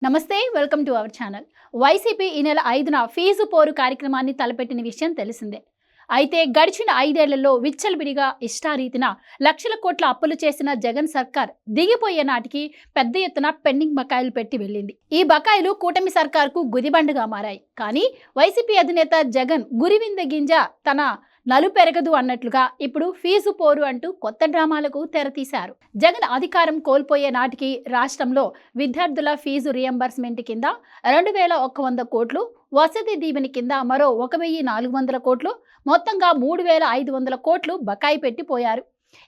నమస్తే welcome to our channel. YCP ఈ నెల 5న ఫీజు పోరు కార్యక్రమాన్ని తలపెట్టిన విషయం తెలిసిందే. అయితే గడిచిన 5 ఏళ్లలో విచ్చలవిడిగా ఇష్టారీతిన లక్షల కోట్ల అప్పులు చేసిన జగన్ సర్కార్ దిగిపోయే నాటికి పెద్ద ఎత్తున పెండింగ్ బకాయిలు పెట్టి వెళ్ళింది. ఈ బకాయిలు కూటమి సర్కార్కు గుదిబండగా మారాయి. కానీ వైసీపీ అధినేత జగన్ గురివింద గింజ తన నలుపెరగదు అన్నట్లుగా ఇప్పుడు ఫీజు పోరు అంటూ కొత్త డ్రామాలకు తెరతీశారు. జగన్ అధికారం కోల్పోయే నాటికి రాష్ట్రంలో విద్యార్థుల ఫీజు రియంబర్స్మెంట్ కింద 2100 కోట్లు, వసతి దీవెన కింద మరో 1400 కోట్లు, మొత్తంగా 3500 కోట్లు బకాయి పెట్టిపోయారు.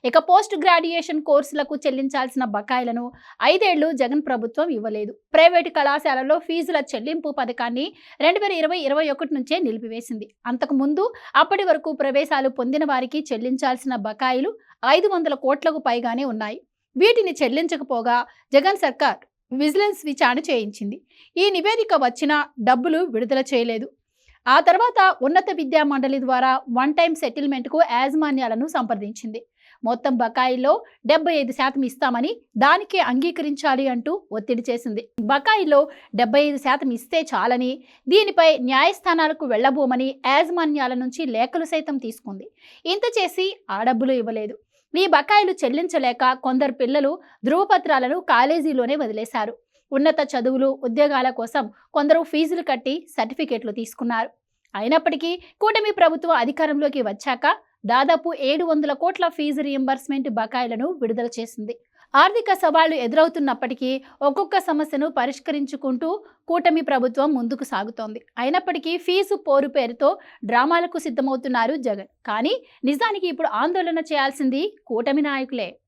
ఇక పోస్ట్ గ్రాడ్యుయేషన్ కోర్సులకు చెల్లించాల్సిన బకాయిలను 5 ఏళ్లు జగన్ ప్రభుత్వం ఇవ్వలేదు. ప్రైవేటు కళాశాలలో ఫీజుల చెల్లింపు పథకాన్ని 2020-21 నుంచే నిలిపివేసింది. అంతకుముందు అప్పటి వరకు ప్రవేశాలు పొందిన వారికి చెల్లించాల్సిన బకాయిలు 500 కోట్లకు పైగానే ఉన్నాయి. వీటిని చెల్లించకపోగా జగన్ సర్కార్ విజిలెన్స్ విచారణ చేయించింది. ఈ నివేదిక వచ్చినా డబ్బులు విడుదల చేయలేదు. ఆ తర్వాత ఉన్నత విద్యా మండలి ద్వారా వన్ టైం సెటిల్మెంట్కు యాజమాన్యాలను సంప్రదించింది. మొత్తం బకాయిల్లో 75% ఇస్తామని, దానికే అంగీకరించాలి అంటూ ఒత్తిడి చేసింది. బకాయిలో 75% ఇస్తే చాలని, దీనిపై న్యాయస్థానాలకు వెళ్లబోమని యాజమాన్యాల నుంచి లేఖలు సైతం తీసుకుంది. ఇంత చేసి ఆ డబ్బులు ఇవ్వలేదు. ఈ బకాయిలు చెల్లించలేక కొందరు పిల్లలు ధృవపత్రాలను కాలేజీలోనే వదిలేశారు. ఉన్నత చదువులు, ఉద్యోగాల కోసం కొందరు ఫీజులు కట్టి సర్టిఫికెట్లు తీసుకున్నారు. అయినప్పటికీ కూటమి ప్రభుత్వం అధికారంలోకి వచ్చాక దాదాపు 700 కోట్ల ఫీజు రియంబర్స్మెంట్ బకాయిలను విడుదల చేసింది. ఆర్థిక సవాళ్లు ఎదురవుతున్నప్పటికీ ఒక్కొక్క సమస్యను పరిష్కరించుకుంటూ కూటమి ప్రభుత్వం ముందుకు సాగుతోంది. అయినప్పటికీ ఫీజు పోరు పేరుతో డ్రామాలకు సిద్ధమవుతున్నారు జగన్. కానీ నిజానికి ఇప్పుడు ఆందోళన చేయాల్సింది కూటమి నాయకులే.